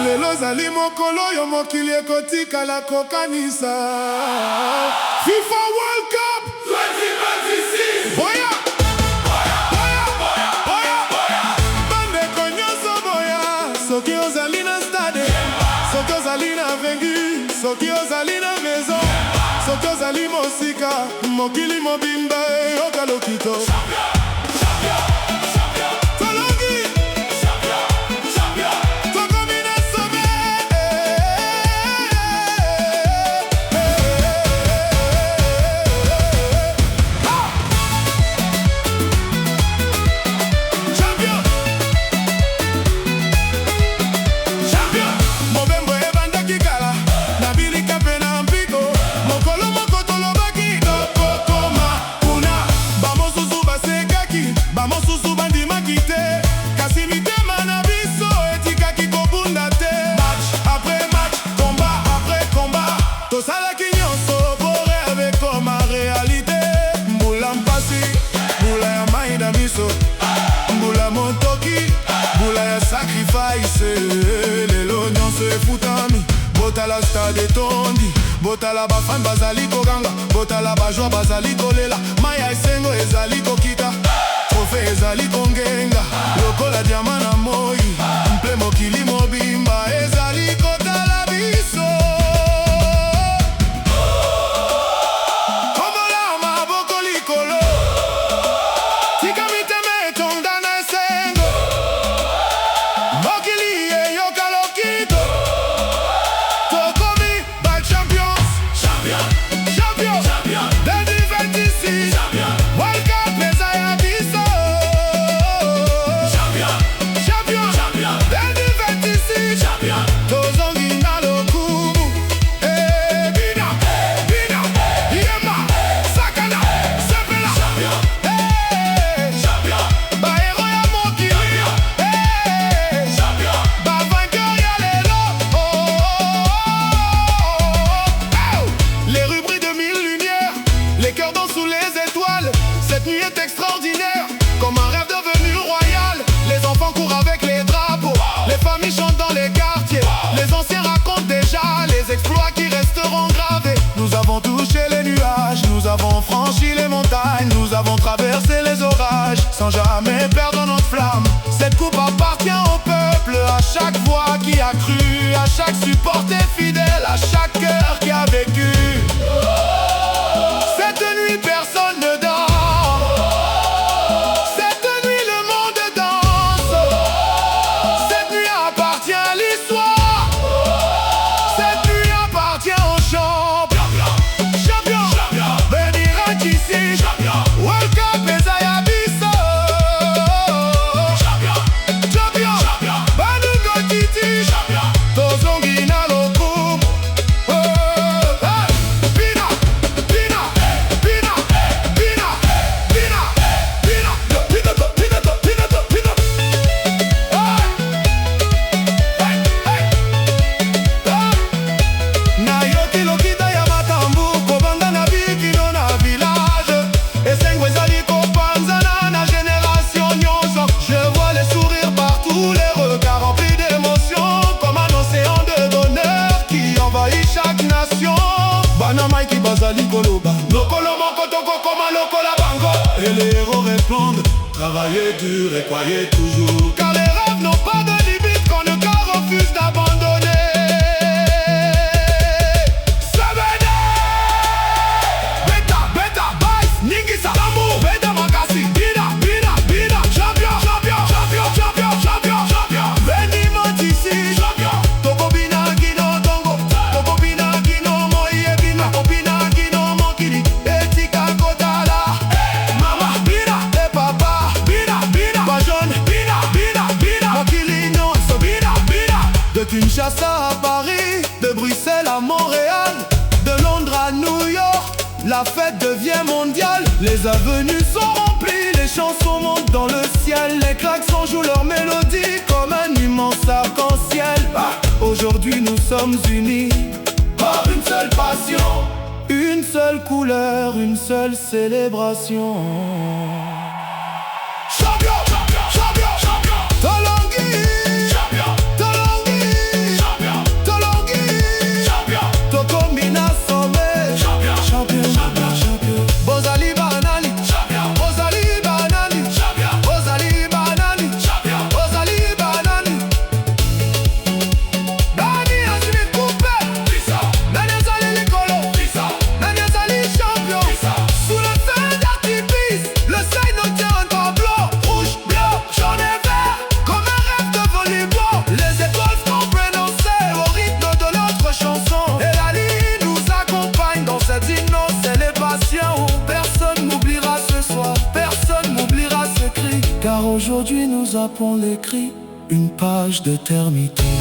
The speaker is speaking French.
Lelo zali mokolo yo mokili ekotikala kokanisa. FIFA World Cup 2026. Boya! Boya! Boya! Boya! Bandeko nyonso boya. Soki ozali na stade, soki ozali na vengu, soki ozali na maison, soki ozali mosika, mokili mobimba eyoka lokito. Mbula motoki, mbula ya sacrifice. Lelo nyonso efutami, botala stade etondi, botala bafan bazali koganga, botala bajwa bazali kolela, maya esengo ezali kokita, trofe ezali kongenga, lokola diama na moi, mple mokili mobimba ezali kotala biso. Cette nuit est extraordinaire, comme un rêve devenu royal. Les enfants courent avec les drapeaux, les familles chantent dans les quartiers. Les anciens racontent déjà les exploits qui resteront gravés. Nous avons touché les nuages, nous avons franchi les montagnes, nous avons traversé les orages, sans jamais perdre notre flamme. Cette coupe appartient au peuple, à chaque voix qui a cru, à chaque supporter fidèle, à chaque cœur qui a vécu. Cette nuit personne ne dort. Et les héros répondent, travaillez dur et croyez toujours, car les rêves n'ont pas de limite quand le cœur refuse d'abandonner. Sabene Beta, Beta, Vice, Ningisa, l'amour, Beta, Makasi, Bina, Bina, Bina, champion, champion, champion, champion, champion, champion. Veni Motisi, champion. Toko Bina, Gino, Tongo, Toko Bina, Gino, Moïe, Bina, Obina, Gino, Mokili, Etika, Kotala. De Kinshasa à Paris, de Bruxelles à Montréal, de Londres à New York, la fête devient mondiale. Les avenues sont remplies, les chansons montent dans le ciel, les klaxons jouent leur mélodie comme un immense arc-en-ciel. Aujourd'hui nous sommes unis par une seule passion, une seule couleur, une seule célébration. Champion, champion, champion, champion. Tolongui, champion, Tolongui. Aujourd'hui nous appelons les cris, une page d'éternité.